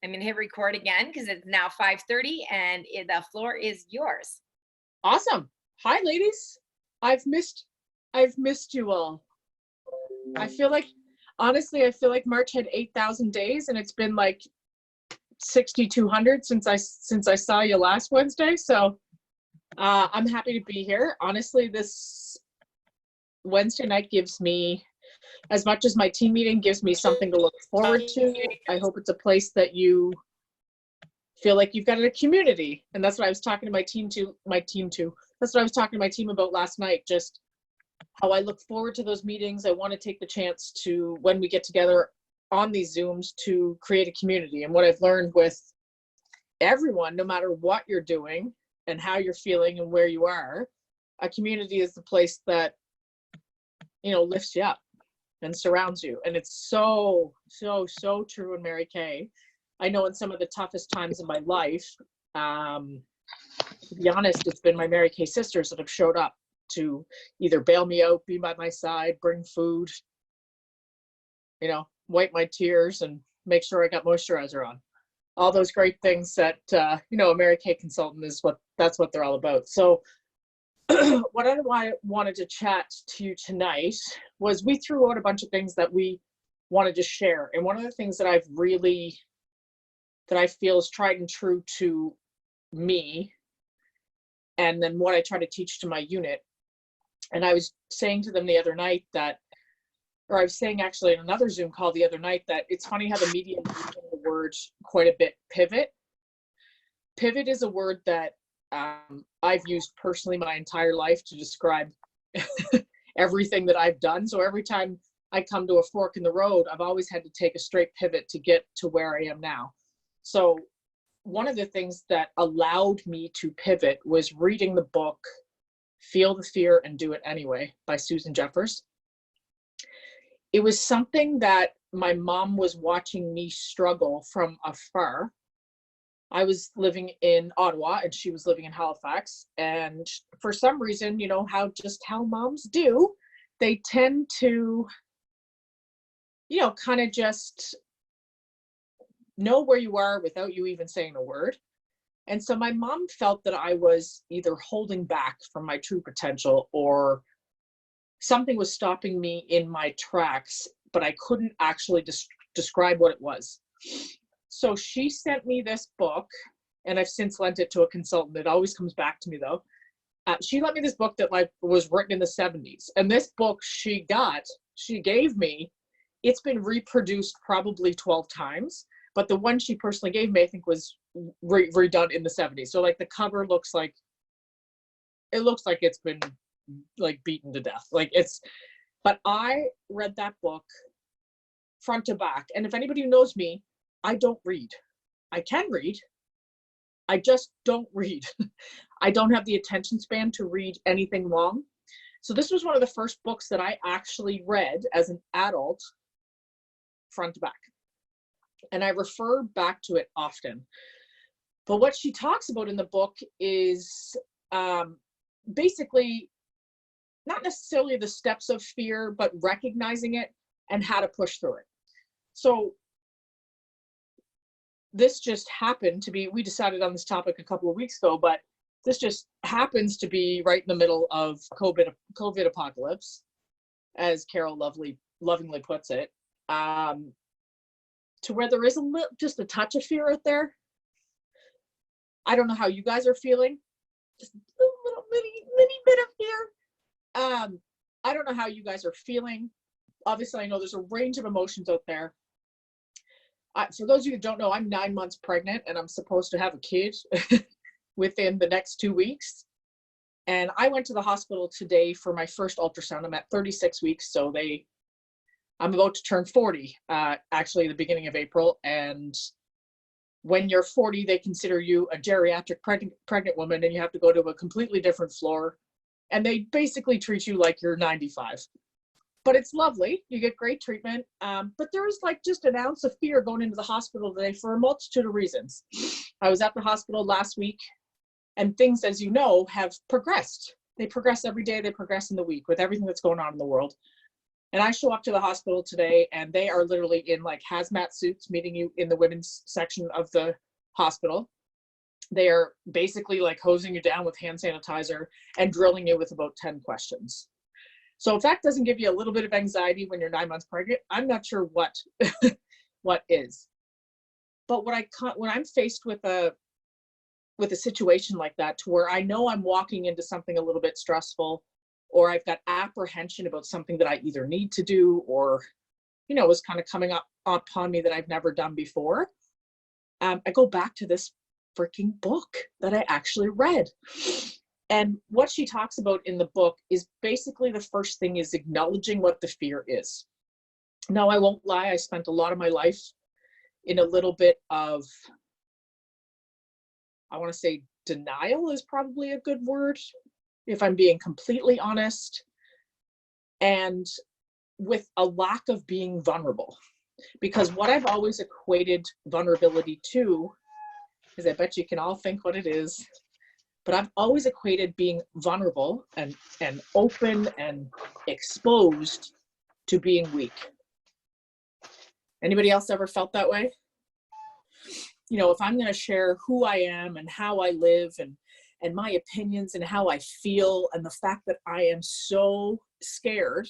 I'm gonna hit record again because it's now 5:30 and the floor is yours. Awesome. Hi, ladies. I've missed you all. I feel like, honestly, I feel like March had 8,000 days, and it's been like 6,200 since I saw you last Wednesday. So I'm happy to be here. Honestly, this Wednesday night gives me, as much as my team meeting gives me something to look forward to, I hope it's a place that you feel like you've got a community. And that's what I was talking to my team That's what I was talking to my team about last night, just how I look forward to those meetings. I want to take the chance to, when we get together on these Zooms, to create a community. And what I've learned with everyone, no matter what you're doing and how you're feeling and where you are, a community is the place that, lifts you up and surrounds you. And it's so true in Mary Kay. I know in some of the toughest times in my life, to be honest, it's been my Mary Kay sisters that have showed up to either bail me out, be by my side, bring food, wipe my tears and make sure I got moisturizer on. All those great things that, a Mary Kay consultant that's what they're all about. So what I wanted to chat to you tonight was, we threw out a bunch of things that we wanted to share. And one of the things that I feel is tried and true to me, and then what I try to teach to my unit. And I was saying to them the other night I was saying actually in another Zoom call the other night, that it's funny how the media is using the word quite a bit, pivot. Pivot is a word that I've used personally my entire life to describe everything that I've done. So every time I come to a fork in the road, I've always had to take a straight pivot to get to where I am now. So one of the things that allowed me to pivot was reading the book Feel the Fear and Do It Anyway by Susan Jeffers. It was something that my mom was watching me struggle from afar. I was living in Ottawa and she was living in Halifax. And for some reason, how moms do, they tend to, kind of just know where you are without you even saying a word. And so my mom felt that I was either holding back from my true potential, or something was stopping me in my tracks, but I couldn't actually describe what it was. So she sent me this book, and I've since lent it to a consultant. It always comes back to me though. She lent me this book that was written in the 70s. And this book she gave me, it's been reproduced probably 12 times. But the one she personally gave me, I think, was redone in the 70s. So the cover looks like it's been beaten to death. But I read that book front to back. And if anybody who knows me, I don't read. I can read. I just don't read. I don't have the attention span to read anything long. So this was one of the first books that I actually read as an adult, front to back. And I refer back to it often. But what she talks about in the book is basically not necessarily the steps of fear, but recognizing it and how to push through it. So this just happened to be, we decided on this topic a couple of weeks ago, but this just happens to be right in the middle of COVID apocalypse, as Carol lovingly puts it, to where there is just a touch of fear out there. I don't know how you guys are feeling. Just a little mini bit of fear. I don't know how you guys are feeling. Obviously, I know there's a range of emotions out there. For those of you who don't know, I'm 9 months pregnant and I'm supposed to have a kid within the next 2 weeks. And I went to the hospital today for my first ultrasound. I'm at 36 weeks, so I'm about to turn 40, actually the beginning of April. And when you're 40, they consider you a geriatric pregnant woman, and you have to go to a completely different floor. And they basically treat you like you're 95. But it's lovely. You get great treatment. But there was just an ounce of fear going into the hospital today for a multitude of reasons. I was at the hospital last week, and things, as you know, have progressed. They progress every day. They progress in the week with everything that's going on in the world. And I show up to the hospital today and they are literally in like hazmat suits meeting you in the women's section of the hospital. They are basically like hosing you down with hand sanitizer and drilling you with about 10 questions. So if that doesn't give you a little bit of anxiety when you're 9 months pregnant, I'm not sure what what is. But when I'm faced with a situation like that, to where I know I'm walking into something a little bit stressful, or I've got apprehension about something that I either need to do or, is kind of coming up upon me that I've never done before, I go back to this freaking book that I actually read. And what she talks about in the book is basically the first thing is acknowledging what the fear is. Now, I won't lie, I spent a lot of my life in a little bit of, I want to say denial is probably a good word, if I'm being completely honest, and with a lack of being vulnerable. Because what I've always equated vulnerability to, is I bet you can all think what it is, but I've always equated being vulnerable and open and exposed to being weak. Anybody else ever felt that way? If I'm going to share who I am and how I live and my opinions and how I feel and the fact that I am so scared,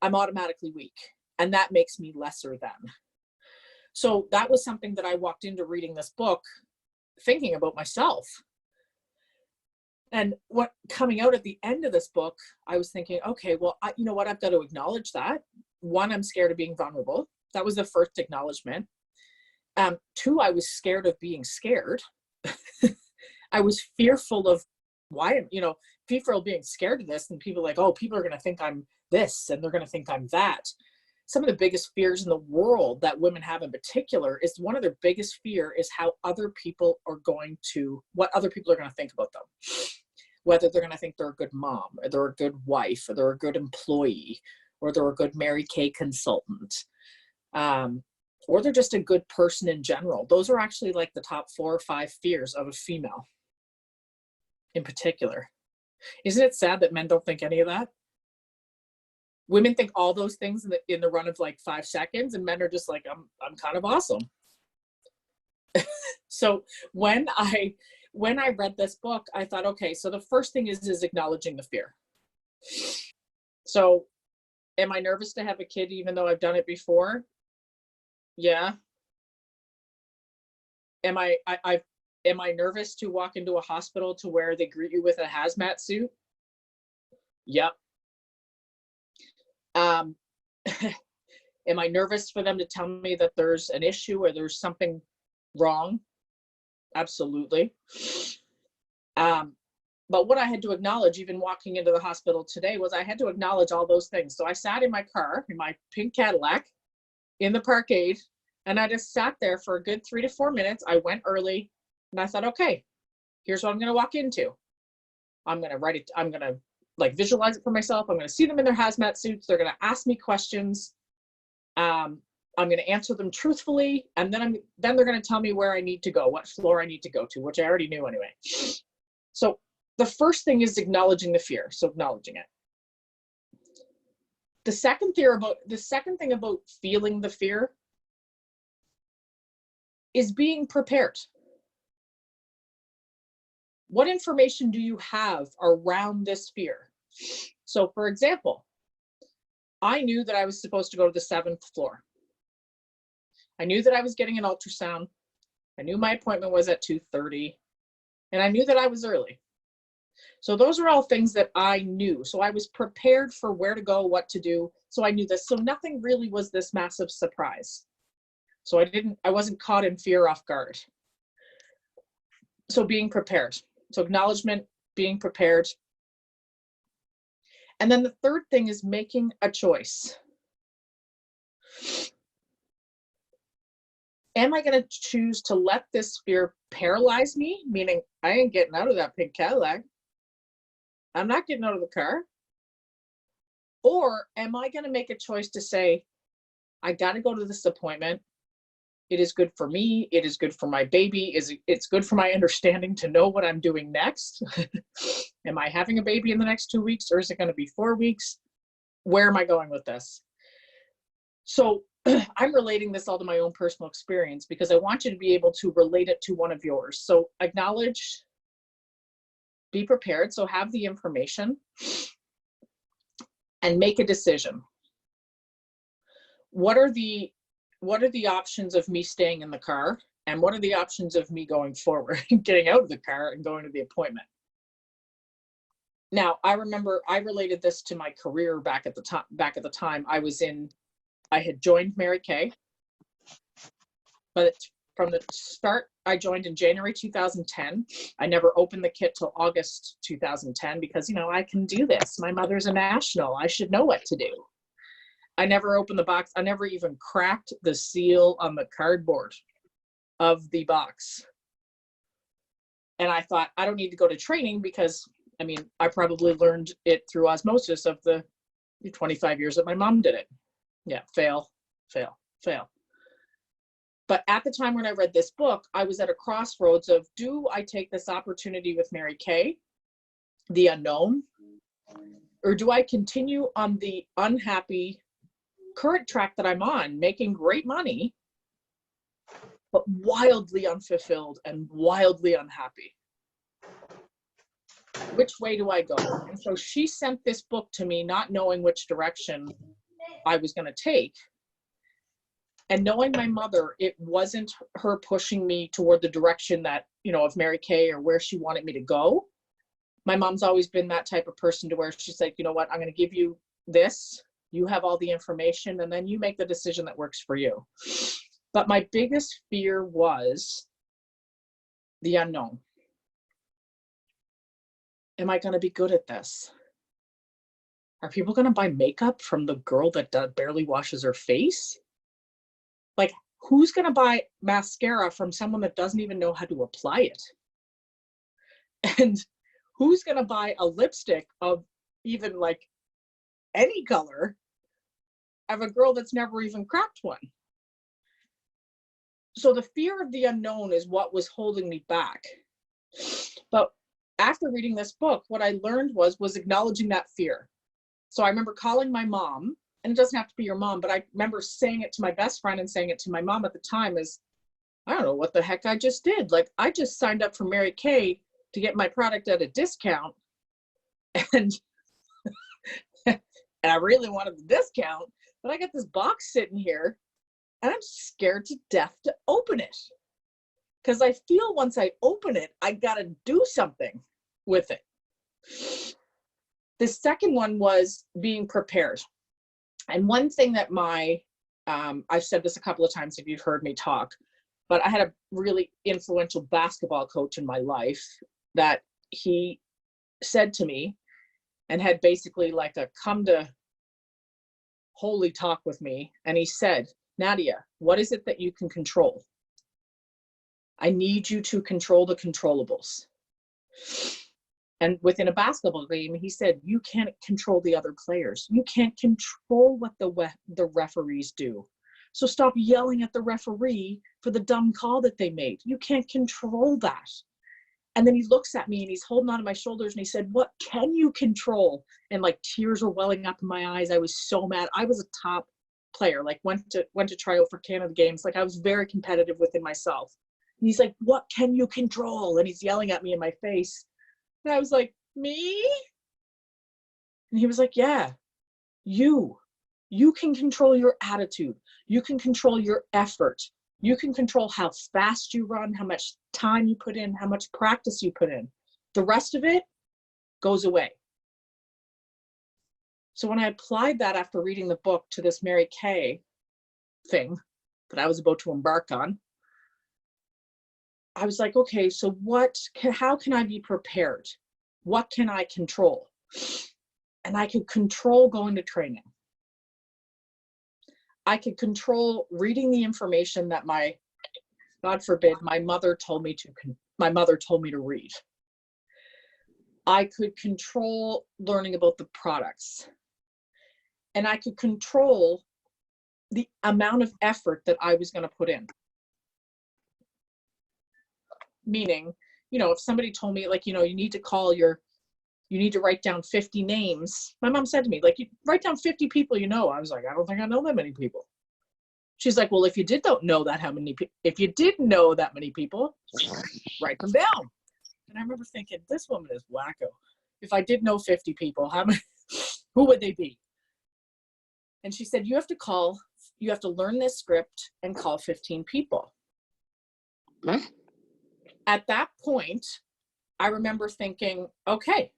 I'm automatically weak. And that makes me lesser than. So that was something that I walked into reading this book thinking about myself. And what coming out at the end of this book, I was thinking, okay, well, you know what? I've got to acknowledge that. One, I'm scared of being vulnerable. That was the first acknowledgement. Two, I was scared of being scared. I was fearful of fearful of being scared of this. And people are like, oh, people are going to think I'm this and they're going to think I'm that. Some of the biggest fears in the world that women have in particular is one of their biggest fear is what other people are going to think about them. Whether they're going to think they're a good mom, or they're a good wife, or they're a good employee, or they're a good Mary Kay consultant, or they're just a good person in general. Those are actually like the top 4 or 5 fears of a female in particular. Isn't it sad that men don't think any of that? Women think all those things in the run of like 5 seconds, and men are just like, I'm kind of awesome. So when I read this book, I thought, okay, so the first thing is acknowledging the fear. So am I nervous to have a kid even though I've done it before? Yeah. Am I nervous to walk into a hospital to where they greet you with a hazmat suit? Yep. Am I nervous for them to tell me that there's an issue or there's something wrong? Absolutely. But what I had to acknowledge, even walking into the hospital today, was I had to acknowledge all those things. So I sat in my car, in my pink Cadillac, in the parkade, and I just sat there for a good 3 to 4 minutes. I went early, and I thought, okay, here's what I'm going to walk into. I'm going to write it. I'm going to visualize it for myself. I'm going to see them in their hazmat suits. They're going to ask me questions. I'm going to answer them truthfully. And then they're going to tell me where I need to go, what floor I need to go to, which I already knew anyway. So the first thing is acknowledging the fear. So acknowledging it. The second thing about feeling the fear is being prepared. What information do you have around this fear? So for example, I knew that I was supposed to go to the 7th floor. I knew that I was getting an ultrasound. I knew my appointment was at 2:30, and I knew that I was early. So those are all things that I knew. So I was prepared for where to go, what to do. So I knew this. So nothing really was this massive surprise. So I wasn't caught in fear off guard. So being prepared. So acknowledgement, being prepared. And then the third thing is making a choice. Am I going to choose to let this fear paralyze me? Meaning I ain't getting out of that pink Cadillac. I'm not getting out of the car. Or am I going to make a choice to say, I got to go to this appointment. It is good for me. It is good for my baby. It's good for my understanding to know what I'm doing next. Am I having a baby in the next 2 weeks, or is it going to be 4 weeks? where am I going with this? So I'm relating this all to my own personal experience because I want you to be able to relate it to one of yours. So acknowledge, be prepared. So have the information and make a decision. What are the options of me staying in the car? And what are the options of me going forward, getting out of the car and going to the appointment? Now, I remember I related this to my career back at the time. I had joined Mary Kay, but from the start, I joined in January 2010. I never opened the kit till August 2010 because, I can do this. My mother's a national. I should know what to do. I never opened the box. I never even cracked the seal on the cardboard of the box. And I thought, I don't need to go to training because, I probably learned it through osmosis of the 25 years that my mom did it. Yeah, fail, fail, fail. But at the time when I read this book, I was at a crossroads of, do I take this opportunity with Mary Kay, the unknown, or do I continue on the unhappy current track that I'm on, making great money, but wildly unfulfilled and wildly unhappy? Which way do I go? And so she sent this book to me, not knowing which direction I was going to take. And knowing my mother, it wasn't her pushing me toward the direction that, of Mary Kay or where she wanted me to go. My mom's always been that type of person to where she's like, you know what, I'm going to give you this. You have all the information, and then you make the decision that works for you. But my biggest fear was the unknown. Am I going to be good at this? Are people going to buy makeup from the girl that barely washes her face? Like, who's going to buy mascara from someone that doesn't even know how to apply it? And who's going to buy a lipstick of even like any color of a girl that's never even cracked one? So the fear of the unknown is what was holding me back. But after reading this book, what I learned was acknowledging that fear. So I remember calling my mom, and it doesn't have to be your mom, but I remember saying it to my best friend and saying it to my mom at the time is, I don't know what the heck I just did. Like, I just signed up for Mary Kay to get my product at a discount. And, and I really wanted the discount, but I got this box sitting here and I'm scared to death to open it. Because I feel once I open it, I got to do something with it. The second one was being prepared. And one thing that I've said this a couple of times if you've heard me talk, but I had a really influential basketball coach in my life that he said to me and had basically like a come to holy talk with me. And he said, Nadia, what is it that you can control? I need you to control the controllables. And within a basketball game, he said, you can't control the other players. You can't control what the referees do. So stop yelling at the referee for the dumb call that they made. You can't control that. And then he looks at me and he's holding onto my shoulders and he said, what can you control? And like tears were welling up in my eyes. I was so mad. I was a top player, like went to try out for Canada games. Like I was very competitive within myself. And he's like, what can you control? And he's yelling at me in my face. And I was like, me? And he was like, yeah, you can control your attitude. You can control your effort. You can control how fast you run, how much time you put in, how much practice you put in. The rest of it goes away. So when I applied that after reading the book to this Mary Kay thing that I was about to embark on, I was like, okay, so how can I be prepared? What can I control? And I could control going to training. I could control reading the information that God forbid, my mother told me to read. I could control learning about the products. And I could control the amount of effort that I was going to put in. Meaning, if somebody told me, like, you need to call your you need to write down 50 names. My mom said to me, like, you write down 50 people you know. I was like, I don't think I know that many people. She's like, well, if you did know that many people, write them down. And I remember thinking, this woman is wacko. If I did know 50 people, who would they be? And she said, you have to learn this script and call 15 people. Huh? At that point, I remember thinking, okay,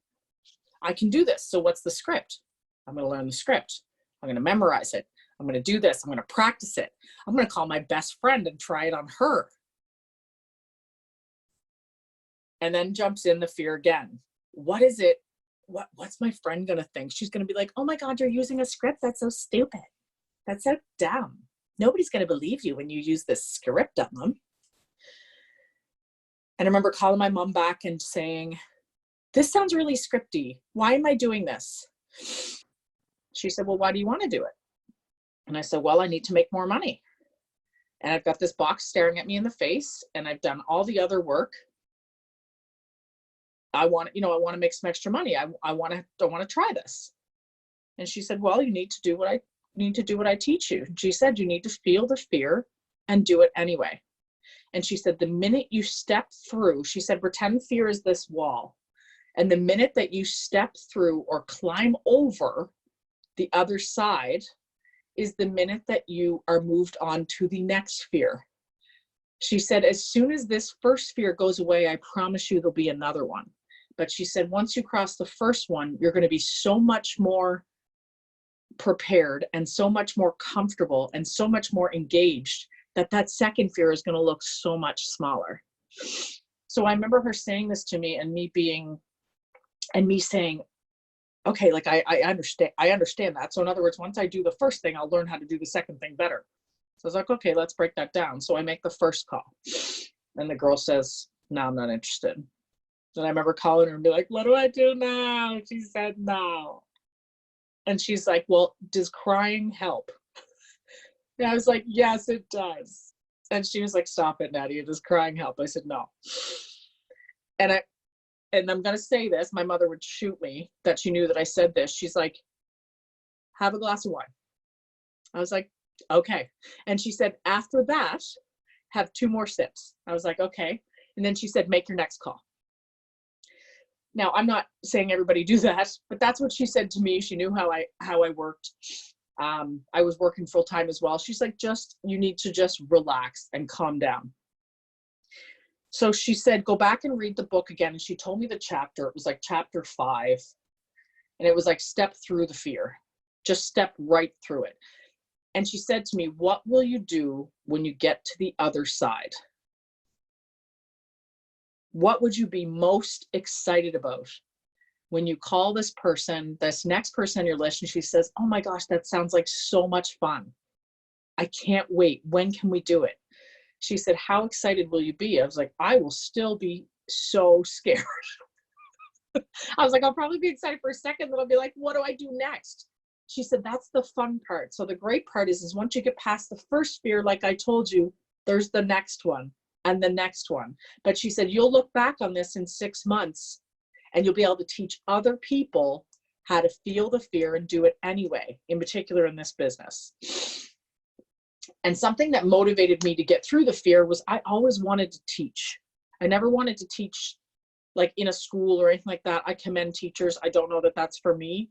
I can do this. So what's the script? I'm going to learn the script. I'm going to memorize it. I'm going to do this. I'm going to practice it. I'm going to call my best friend and try it on her. And then jumps in the fear again. What is it? What's my friend going to think? She's going to be like, oh my God, you're using a script? That's so stupid. That's so dumb. Nobody's going to believe you when you use this script on them. And I remember calling my mom back and saying, this sounds really scripty. Why am I doing this? She said, well, why do you want to do it? And I said, well, I need to make more money. And I've got this box staring at me in the face, and I've done all the other work. I want to make some extra money. I want to try this. And she said, well, you need to do what I teach you. She said, you need to feel the fear and do it anyway. And she said, the minute you step through, she said, pretend fear is this wall. And the minute that you step through or climb over the other side is the minute that you are moved on to the next fear. She said, as soon as this first fear goes away, I promise you there'll be another one. But she said, once you cross the first one, you're going to be so much more prepared and so much more comfortable and so much more engaged that second fear is going to look so much smaller. So I remember her saying this to me and me saying, okay, like I understand that. So in other words, once I do the first thing, I'll learn how to do the second thing better. So I was like, okay, let's break that down. So I make the first call and the girl says, no, I'm not interested. And I remember calling her and be like, what do I do now? She said, no. And she's like, well, does crying help? And I was like, yes, it does. And she was like, stop it, Nadia. Does crying help? I said, no. And I'm going to say this. My mother would shoot me that she knew that I said this. She's like, have a glass of wine. I was like, okay. And she said, after that, have 2 more sips. I was like, okay. And then she said, make your next call. Now, I'm not saying everybody do that, but that's what she said to me. She knew how I worked. I was working full time as well. She's like, you need to just relax and calm down. So she said, go back and read the book again. And she told me the chapter. It was like chapter 5. And it was like, step through the fear. Just step right through it. And she said to me, what will you do when you get to the other side? What would you be most excited about when you call this next person on your list, and she says, oh my gosh, that sounds like so much fun. I can't wait. When can we do it? She said, how excited will you be? I was like, I will still be so scared. I was like, I'll probably be excited for a second, then I'll be like, what do I do next? She said, that's the fun part. So the great part is once you get past the first fear, like I told you, there's the next one and the next one. But she said, you'll look back on this in 6 months and you'll be able to teach other people how to feel the fear and do it anyway, in particular in this business. And something that motivated me to get through the fear was I always wanted to teach. I never wanted to teach like in a school or anything like that. I commend teachers. I don't know that that's for me.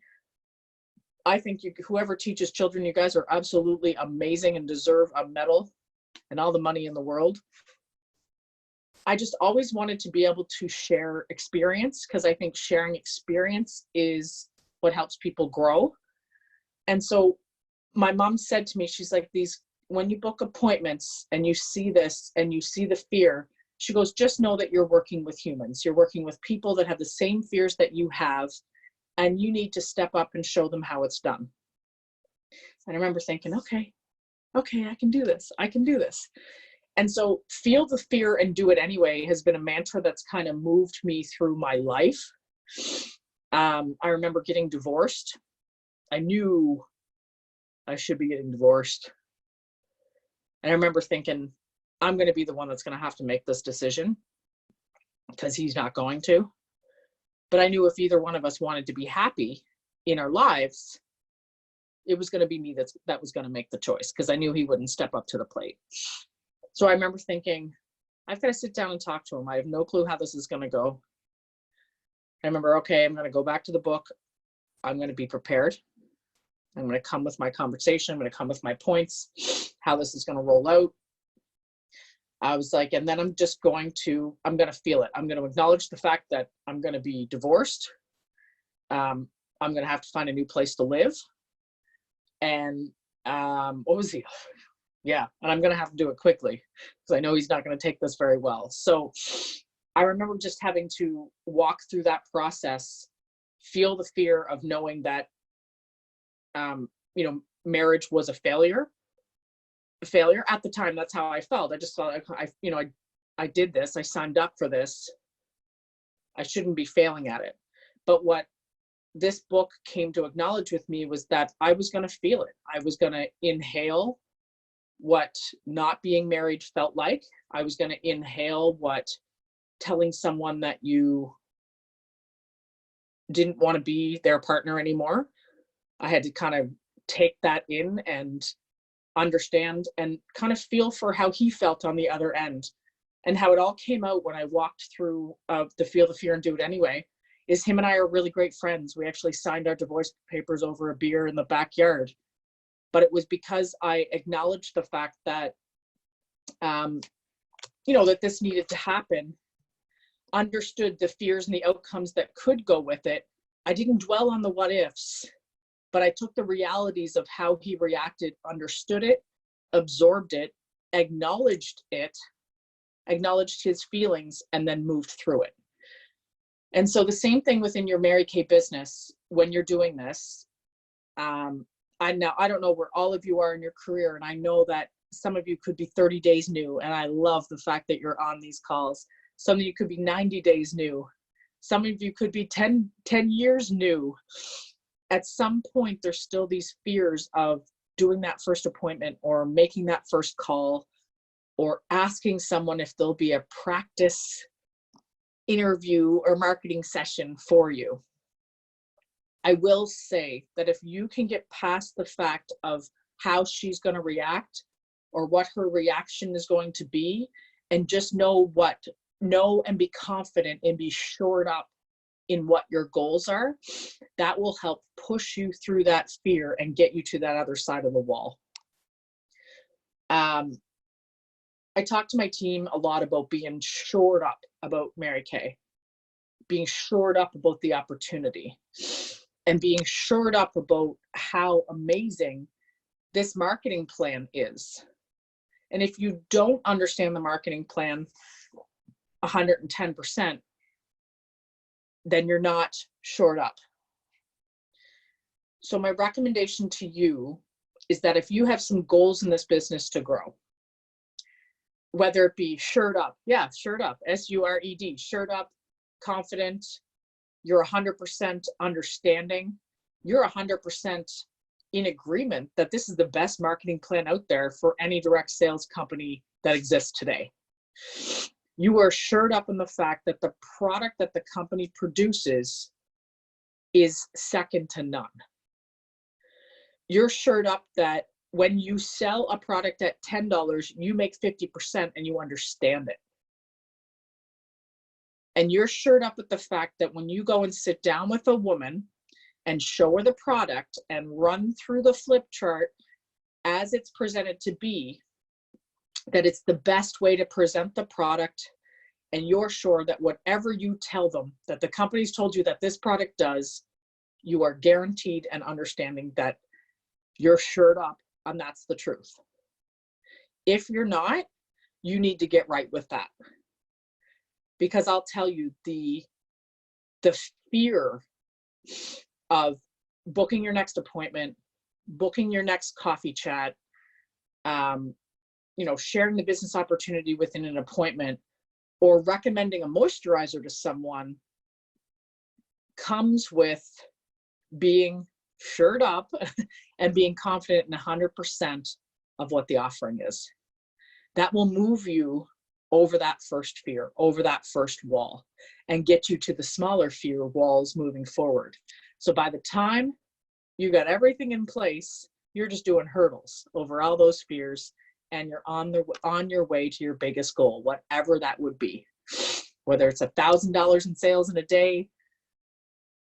I think whoever teaches children, you guys are absolutely amazing and deserve a medal and all the money in the world. I just always wanted to be able to share experience because I think sharing experience is what helps people grow. And so my mom said to me, she's like, when you book appointments and you see this and you see the fear, she goes, just know that you're working with humans. You're working with people that have the same fears that you have, and you need to step up and show them how it's done. And I remember thinking, okay, I can do this. I can do this. And so feel the fear and do it anyway has been a mantra that's kind of moved me through my life. I remember getting divorced. I knew I should be getting divorced. And I remember thinking, I'm going to be the one that's going to have to make this decision because he's not going to. But I knew if either one of us wanted to be happy in our lives, it was going to be me that was going to make the choice, because I knew he wouldn't step up to the plate. So I remember thinking, I've got to sit down and talk to him. I have no clue how this is going to go. I remember, okay, I'm going to go back to the book. I'm going to be prepared. I'm going to come with my conversation. I'm going to come with my points, how this is going to roll out. I was like, and then I'm going to feel it. I'm going to acknowledge the fact that I'm going to be divorced. I'm going to have to find a new place to live. And what was he? Yeah. And I'm going to have to do it quickly, because I know he's not going to take this very well. So I remember just having to walk through that process, feel the fear of knowing that, marriage was a failure at the time. That's how I felt. I just thought, I did this, I signed up for this, I shouldn't be failing at it. But what this book came to acknowledge with me was that I was going to feel it. I was going to inhale what not being married felt like. I was going to inhale what telling someone that you didn't want to be their partner anymore. I had to kind of take that in and understand and kind of feel for how he felt on the other end. And how it all came out when I walked through the Feel the Fear and Do It Anyway is him and I are really great friends. We actually signed our divorce papers over a beer in the backyard. But it was because I acknowledged the fact that, that this needed to happen, understood the fears and the outcomes that could go with it. I didn't dwell on the what ifs, but I took the realities of how he reacted, understood it, absorbed it, acknowledged his feelings, and then moved through it. And so the same thing within your Mary Kay business, when you're doing this, I don't know where all of you are in your career, and I know that some of you could be 30 days new, and I love the fact that you're on these calls. Some of you could be 90 days new. Some of you could be 10 years new. At some point, there's still these fears of doing that first appointment or making that first call or asking someone if there'll be a practice interview or marketing session for you. I will say that if you can get past the fact of how she's going to react or what her reaction is going to be, and just know and be confident and be shored up in what your goals are, that will help push you through that fear and get you to that other side of the wall. I talk to my team a lot about being shored up about Mary Kay, being shored up about the opportunity, and being shored up about how amazing this marketing plan is. And if you don't understand the marketing plan 110%, then you're not shored up. So my recommendation to you is that if you have some goals in this business to grow, whether it be shored up, shored up, S-U-R-E-D, shored up, confident, you're 100% understanding, you're 100% in agreement that this is the best marketing plan out there for any direct sales company that exists today. You are shored up in the fact that the product that the company produces is second to none. You're shored up that when you sell a product at $10, you make 50% and you understand it. And you're shored up with the fact that when you go and sit down with a woman and show her the product and run through the flip chart as it's presented to be, that it's the best way to present the product, and you're sure that whatever you tell them that the company's told you that this product does, you are guaranteed and understanding that you're shored up and that's the truth. If you're not, you need to get right with that. Because I'll tell you, the fear of booking your next appointment, booking your next coffee chat, sharing the business opportunity within an appointment, or recommending a moisturizer to someone comes with being shored up and being confident in 100% of what the offering is. That will move you over that first fear, over that first wall, and get you to the smaller fear walls moving forward. So by the time you got everything in place, you're just doing hurdles over all those fears, and you're on your way to your biggest goal, whatever that would be. Whether it's $1,000 in sales in a day,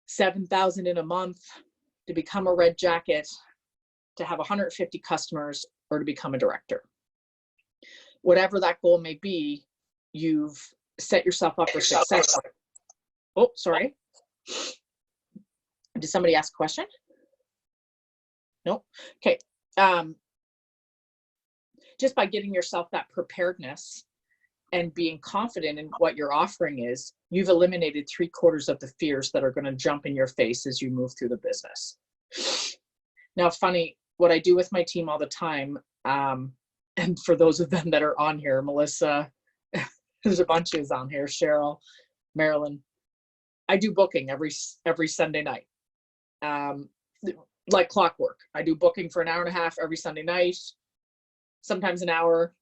7,000 in a month, to become a red jacket, to have 150 customers, or to become a director. Whatever that goal may be, you've set yourself up for success. Oh, sorry. Did somebody ask a question? No? Okay. Just by giving yourself that preparedness and being confident in what your offering is, you've eliminated 3/4 of the fears that are going to jump in your face as you move through the business. Now, funny, what I do with my team all the time, and for those of them that are on here, Melissa, there's a bunch of us on here, Cheryl, Marilyn, I do booking every Sunday night, like clockwork. I do booking for an hour and a half every Sunday night, sometimes an hour.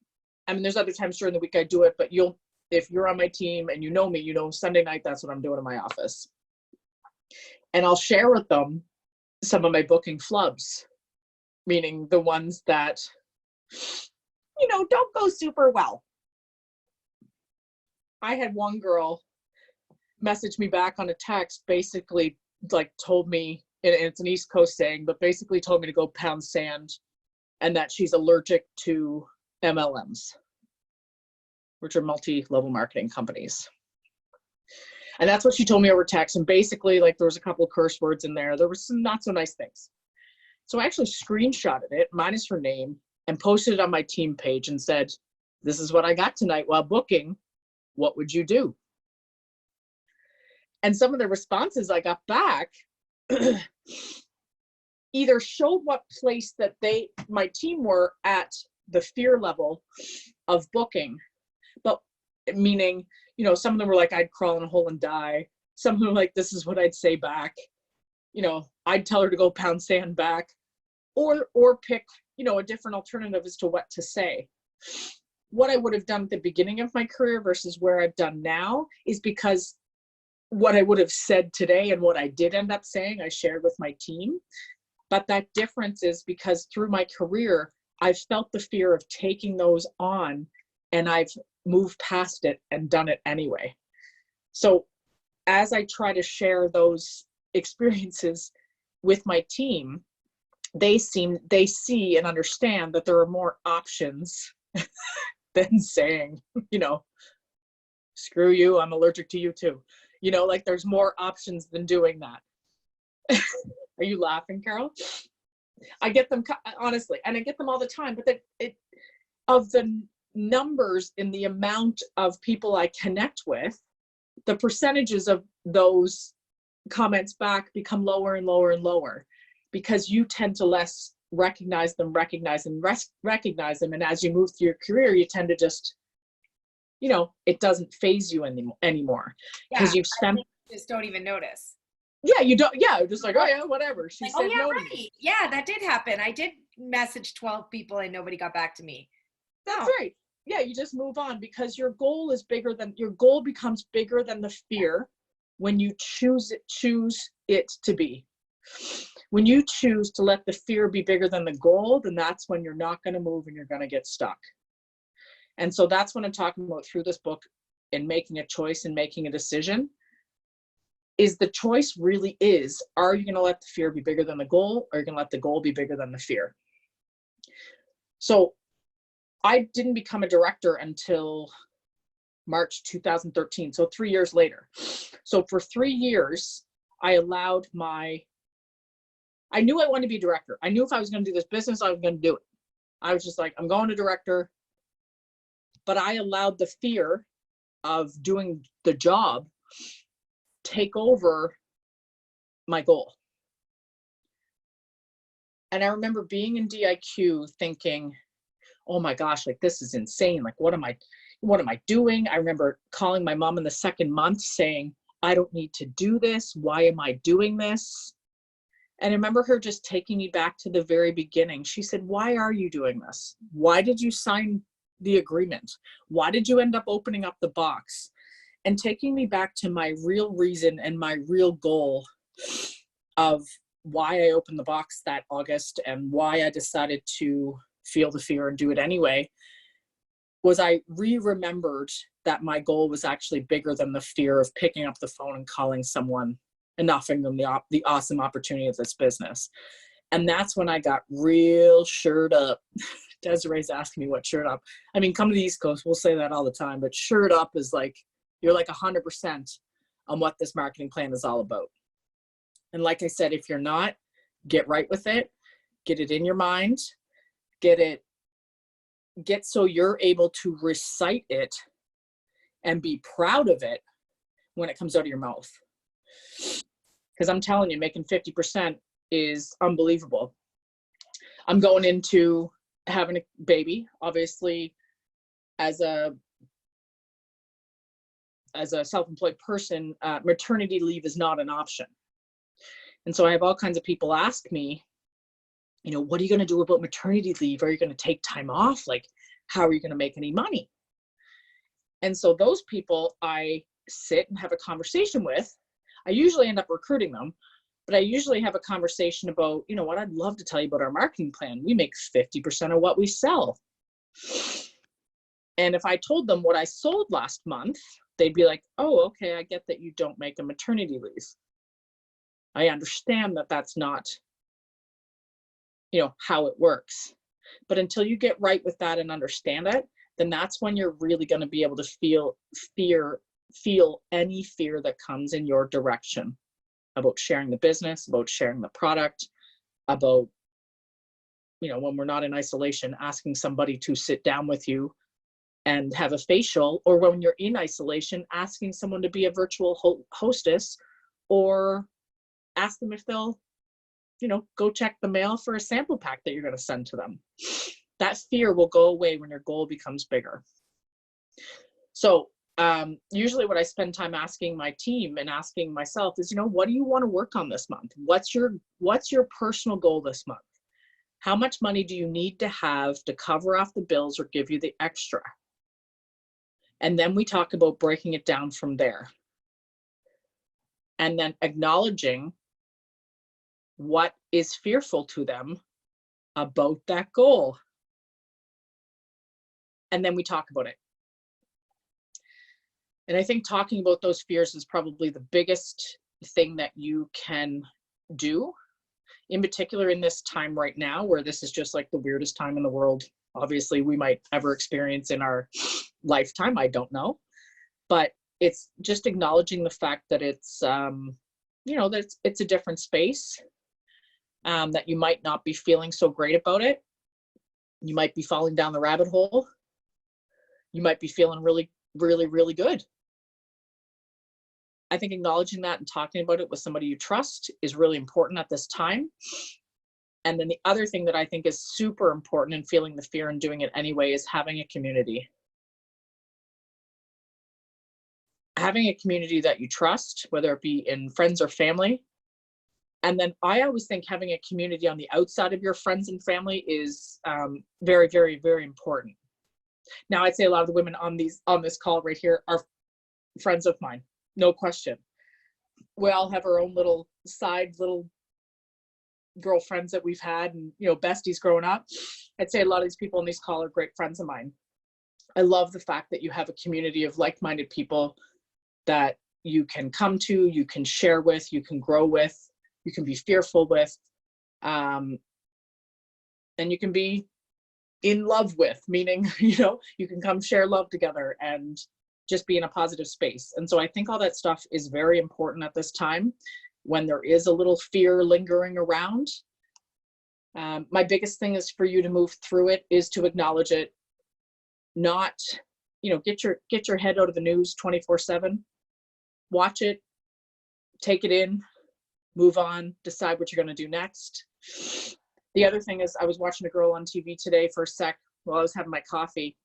I mean, there's other times during the week I do it, but if you're on my team and you know me, you know Sunday night, that's what I'm doing in my office. And I'll share with them some of my booking flubs, meaning the ones that, don't go super well. I had one girl message me back on a text, basically like told me, and it's an East Coast saying, but basically told me to go pound sand and that she's allergic to MLMs, which are multi-level marketing companies. And that's what she told me over text. And basically, like, there was a couple of curse words in there. There were some not so nice things. So I actually screenshotted it, minus her name, and posted it on my team page and said, this is what I got tonight while booking. What would you do? And some of the responses I got back either showed what place that my team were at the fear level of booking, but meaning, some of them were like, I'd crawl in a hole and die. Some of them were like, this is what I'd say back. I'd tell her to go pound sand back, or pick, a different alternative as to what to say. What I would have done at the beginning of my career versus where I've done now is because what I would have said today and what I did end up saying, I shared with my team. But that difference is because through my career, I've felt the fear of taking those on, and I've moved past it and done it anyway. So as I try to share those experiences with my team, they see and understand that there are more options than saying, screw you, I'm allergic to you too. Like, there's more options than doing that. Are you laughing, Carol? I get them, honestly, and I get them all the time, but of the numbers in the amount of people I connect with, the percentages of those comments back become lower and lower and lower, because you tend to less recognize them. And as you move through your career, you tend to just, it doesn't phase you anymore. Because you've spent. Just don't even notice. Yeah, you don't. Yeah, just like, oh yeah, whatever. She said no to me. Yeah, that did happen. I did message 12 people and nobody got back to me. That's right. Yeah, you just move on, because your goal becomes bigger than the fear when you choose it to be. When you choose to let the fear be bigger than the goal, then that's when you're not going to move and you're going to get stuck. And so that's what I'm talking about through this book, in making a choice and making a decision. Is the choice really is, are you going to let the fear be bigger than the goal, or are you going to let the goal be bigger than the fear? So I didn't become a director until March 2013, so 3 years later. So for 3 years, I knew I wanted to be a director. I knew if I was going to do this business, I was going to do it. I was just like, I'm going to director. But I allowed the fear of doing the job take over my goal. And I remember being in DIQ thinking, oh my gosh, like, this is insane. Like, what am I doing? I remember calling my mom in the second month saying, I don't need to do this. Why am I doing this? And I remember her just taking me back to the very beginning. She said, why are you doing this? Why did you sign the agreement? Why did you end up opening up the box? And taking me back to my real reason and my real goal of why I opened the box that August and why I decided to feel the fear and do it anyway, was I remembered that my goal was actually bigger than the fear of picking up the phone and calling someone and offering them the awesome opportunity of this business. And that's when I got real shirt up. Desiree's asking me what shirt up. I mean, come to the East Coast, we'll say that all the time, but shirt up is like, you're like 100% on what this marketing plan is all about. And like I said, if you're not, get right with it, get it in your mind, get so you're able to recite it and be proud of it when it comes out of your mouth. Because I'm telling you, making 50% is unbelievable. I'm going into having a baby, obviously, as a self-employed person, maternity leave is not an option. And so I have all kinds of people ask me, you know, what are you going to do about maternity leave? Are you going to take time off? Like, how are you going to make any money? And so those people I sit and have a conversation with. I usually end up recruiting them, but I usually have a conversation about, you know what, I'd love to tell you about our marketing plan. We make 50% of what we sell. And if I told them what I sold last month, they'd be like, oh, okay, I get that you don't make a maternity leave. I understand that that's not, you know, how it works. But until you get right with that and understand it, then that's when you're really going to be able to feel any fear that comes in your direction about sharing the business, about sharing the product, about, you know, when we're not in isolation, asking somebody to sit down with you and have a facial, or when you're in isolation, asking someone to be a virtual hostess, or ask them if they'll, you know, go check the mail for a sample pack that you're going to send to them. That fear will go away when your goal becomes bigger. So usually what I spend time asking my team and asking myself is, you know, what do you want to work on this month? What's your personal goal this month? How much money do you need to have to cover off the bills or give you the extra? And then we talk about breaking it down from there. And then acknowledging what is fearful to them about that goal. And then we talk about it. And I think talking about those fears is probably the biggest thing that you can do, in particular in this time right now, where this is just like the weirdest time in the world, obviously, we might ever experience in our lifetime. I don't know. But it's just acknowledging the fact that it's, you know, that it's a different space, that you might not be feeling so great about it. You might be falling down the rabbit hole. You might be feeling really, really, really good. I think acknowledging that and talking about it with somebody you trust is really important at this time. And then the other thing that I think is super important in feeling the fear and doing it anyway is having a community. Having a community that you trust, whether it be in friends or family. And then I always think having a community on the outside of your friends and family is very, very, very important. Now, I'd say a lot of the women on this call right here are friends of mine, no question. We all have our own little girlfriends that we've had, and, you know, besties growing up. I'd say a lot of these people on this call are great friends of mine. I love the fact that you have a community of like-minded people that you can come to, you can share with, you can grow with, you can be fearful with, and you can be in love with, meaning, you know, you can come share love together and just be in a positive space. And so I think all that stuff is very important at this time when there is a little fear lingering around. My biggest thing is for you to move through it is to acknowledge it, not, you know, get your head out of the news 24/7. Watch it, take it in, move on, decide what you're going to do next. The other thing is I was watching a girl on TV today for a sec while I was having my coffee,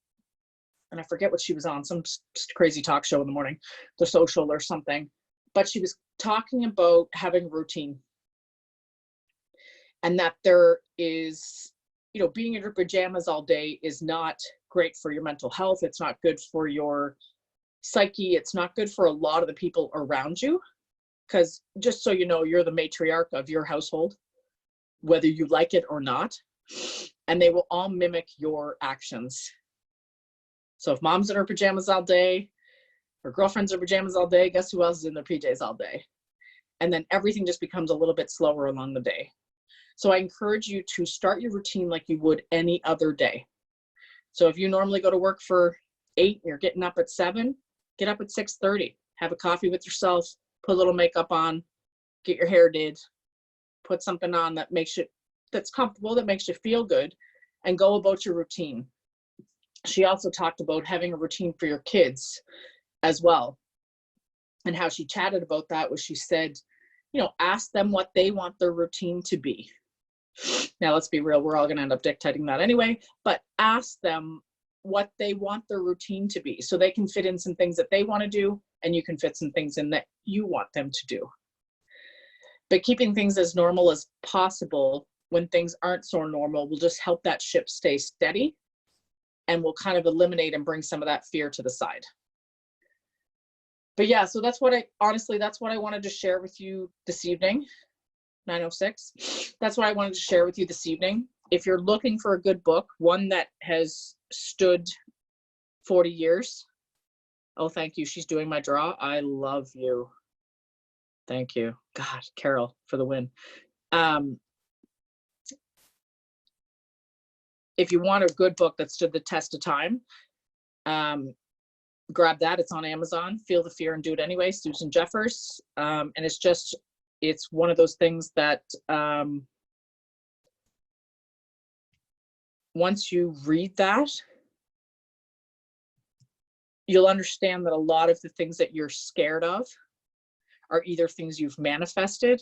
and I forget what she was on, some crazy talk show in the morning, The Social or something, but she was talking about having routine, and that there is, you know, being in your pajamas all day is not great for your mental health. It's not good for your psyche. It's not good for a lot of the people around you. Because just so you know, you're the matriarch of your household, whether you like it or not, and they will all mimic your actions. So if mom's in her pajamas all day, her girlfriend's in her pajamas all day, guess who else is in their PJs all day? And then everything just becomes a little bit slower along the day. So I encourage you to start your routine like you would any other day. So if you normally go to work for 8 and you're getting up at 7, get up at 6:30, have a coffee with yourself, put a little makeup on, get your hair did, put something on that makes you, that's comfortable, that makes you feel good, and go about your routine. She also talked about having a routine for your kids as well. And how she chatted about that was, she said, you know, ask them what they want their routine to be. Now, let's be real, we're all going to end up dictating that anyway, but ask them what they want their routine to be so they can fit in some things that they want to do, and you can fit some things in that you want them to do. But keeping things as normal as possible when things aren't so normal will just help that ship stay steady, and will kind of eliminate and bring some of that fear to the side. But yeah, so that's what that's what I wanted to share with you this evening. 9:06. That's what I wanted to share with you this evening. If you're looking for a good book, one that has stood 40 years. Oh, thank you. She's doing my draw. I love you. Thank you. God, Carol, for the win. If you want a good book that stood the test of time, grab that. It's on Amazon. Feel the Fear and Do It Anyway, Susan Jeffers. And it's one of those things that once you read that, you'll understand that a lot of the things that you're scared of are either things you've manifested,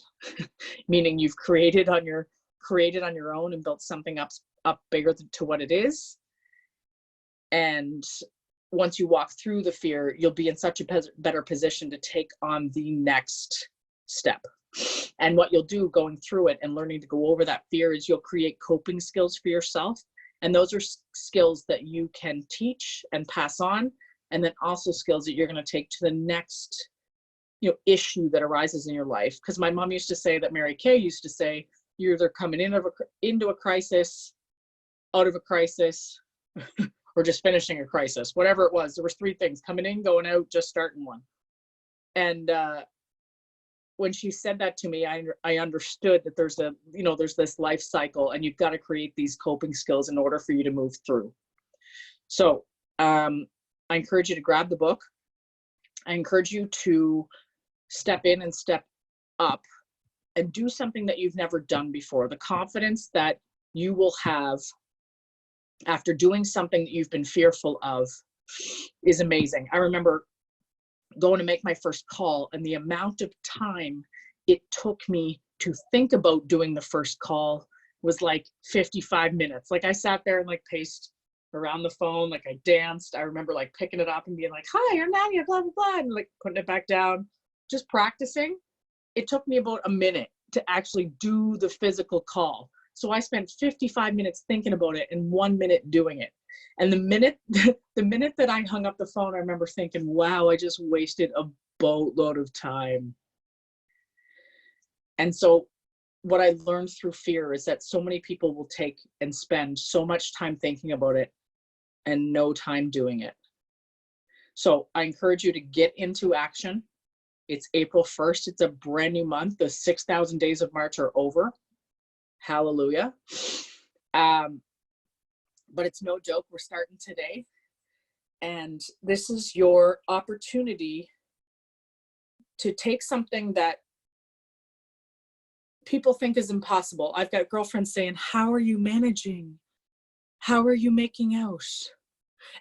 meaning you've created on your own and built something up bigger to what it is. And once you walk through the fear, you'll be in such a better position to take on the next step. And what you'll do going through it and learning to go over that fear is you'll create coping skills for yourself. And those are skills that you can teach and pass on. And then also skills that you're going to take to the next, issue that arises in your life. Because my mom used to say that Mary Kay used to say, you're either coming into a crisis, out of a crisis, or just finishing a crisis, whatever it was. There was 3 things: coming in, going out, just starting one. And when she said that to me, I understood that there's this life cycle, and you've got to create these coping skills in order for you to move through. So I encourage you to grab the book. I encourage you to step in and step up and do something that you've never done before. The confidence that you will have after doing something that you've been fearful of is amazing. I remember going to make my first call, and the amount of time it took me to think about doing the first call was like 55 minutes. Like, I sat there and paced around the phone, I danced. I remember picking it up and being like, "Hi, I'm Nadia, blah, blah, blah," and putting it back down, just practicing. It took me about a minute to actually do the physical call. So I spent 55 minutes thinking about it and 1 minute doing it. And the minute that I hung up the phone, I remember thinking, wow, I just wasted a boatload of time. And so what I learned through fear is that so many people will take and spend so much time thinking about it and no time doing it. So I encourage you to get into action. It's April 1st. It's a brand new month. The 6,000 days of March are over. Hallelujah. But it's no joke. We're starting today. And this is your opportunity to take something that people think is impossible. I've got girlfriends saying, "How are you managing? How are you making out?"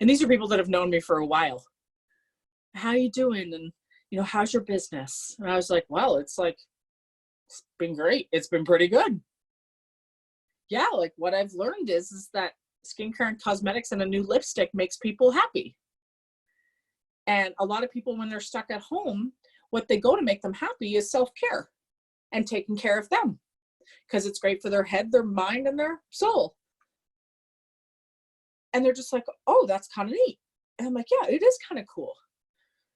And these are people that have known me for a while. "How are you doing? And, how's your business?" And I was like, well, it's been great. It's been pretty good. Yeah, what I've learned is that skincare and cosmetics and a new lipstick makes people happy. And a lot of people, when they're stuck at home, what they go to make them happy is self-care and taking care of them, because it's great for their head, their mind, and their soul. And they're just like, oh, that's kind of neat. And I'm like, yeah, it is kind of cool.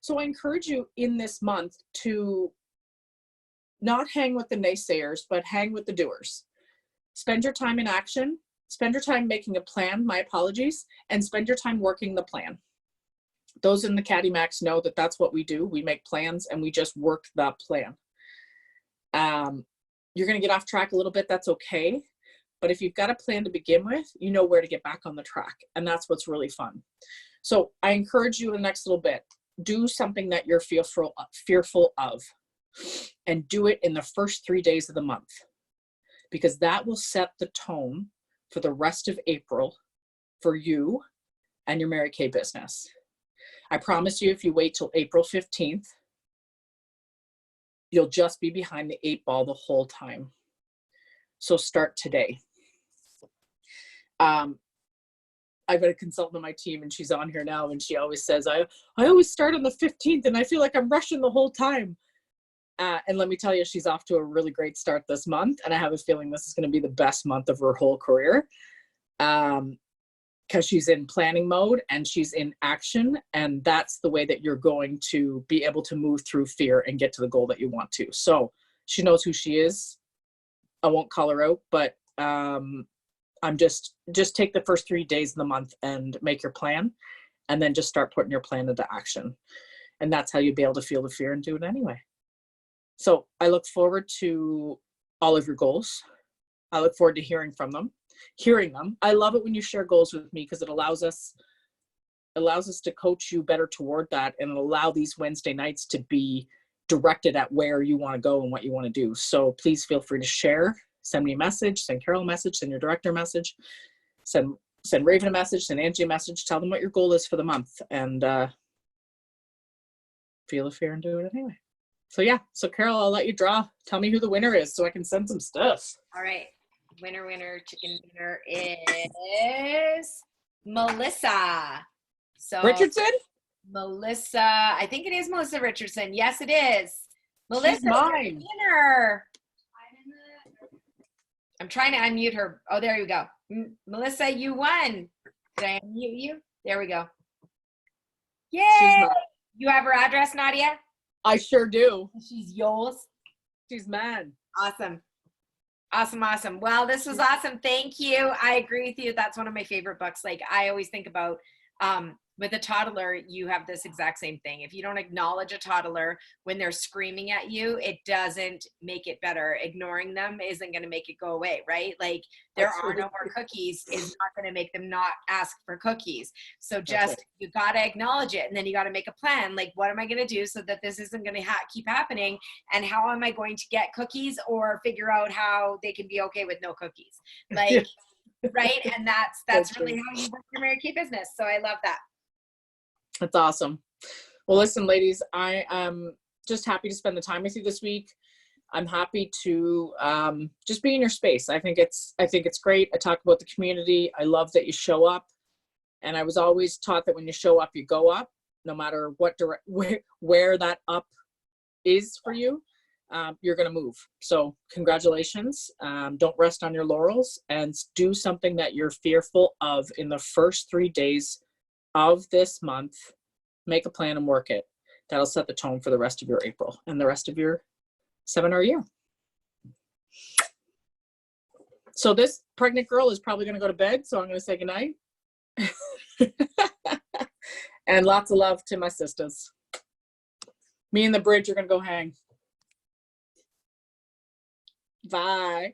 So I encourage you in this month to not hang with the naysayers, but hang with the doers. Spend your time in action, spend your time making a plan, my apologies, and spend your time working the plan. Those in the Caddy Max know that that's what we do. We make plans and we just work the plan. You're going to get off track a little bit. That's okay. But if you've got a plan to begin with, you know where to get back on the track. And that's what's really fun. So I encourage you in the next little bit, do something that you're fearful of, and do it in the first 3 days of the month, because that will set the tone for the rest of April for you and your Mary Kay business. I promise you, if you wait till April 15th, you'll just be behind the 8 ball the whole time. So start today. I've got a consultant on my team and she's on here now, and she always says, I always start on the 15th and I feel like I'm rushing the whole time. And let me tell you, she's off to a really great start this month. And I have a feeling this is going to be the best month of her whole career. Because she's in planning mode and she's in action. And that's the way that you're going to be able to move through fear and get to the goal that you want to. So she knows who she is. I won't call her out, but I'm just take the first 3 days of the month and make your plan, and then just start putting your plan into action. And that's how you'll be able to feel the fear and do it anyway. So I look forward to all of your goals. I look forward to hearing them. I love it when you share goals with me, because it allows us to coach you better toward that, and allow these Wednesday nights to be directed at where you want to go and what you want to do. So please feel free to share. Send me a message, send Carol a message, send your director a message, send Raven a message, send Angie a message. Tell them what your goal is for the month, and feel the fear and do it anyway. So yeah, so Carol, I'll let you draw. Tell me who the winner is so I can send some stuff. All right. Winner, chicken dinner is Melissa. So Richardson? Melissa, I think it is Melissa Richardson. Yes, it is. Melissa, she's mine. Winner. I'm trying to unmute her. Oh, there you go. Melissa, you won. Did I unmute you? There we go. Yay! You have her address, Nadia? I sure do. She's yours. She's mine. Awesome. Awesome. Well, this was awesome. Thank you. I agree with you. That's one of my favorite books. Like, I always think about, with a toddler, you have this exact same thing. If you don't acknowledge a toddler when they're screaming at you, it doesn't make it better. Ignoring them isn't going to make it go away, right? Like, there are no more cookies is not going to make them not ask for cookies. So just, you got to acknowledge it. And then you got to make a plan. Like, what am I going to do so that this isn't going to keep happening? And how am I going to get cookies, or figure out how they can be okay with no cookies? Like, right? And that's really how you work your Mary Kay business. So I love that. That's awesome. Well, listen, ladies, I am just happy to spend the time with you this week. I'm happy to just be in your space. I think it's great. I talk about the community. I love that you show up. And I was always taught that when you show up, you go up, no matter what where that up is for you. You're going to move. So congratulations. Don't rest on your laurels, and do something that you're fearful of in the first 3 days of this month. Make a plan and work it. That'll set the tone for the rest of your April and the rest of your seminar year. So this pregnant girl is probably going to go to bed, so I'm going to say goodnight. And lots of love to my sisters. Me and the bridge are going to go hang. Bye.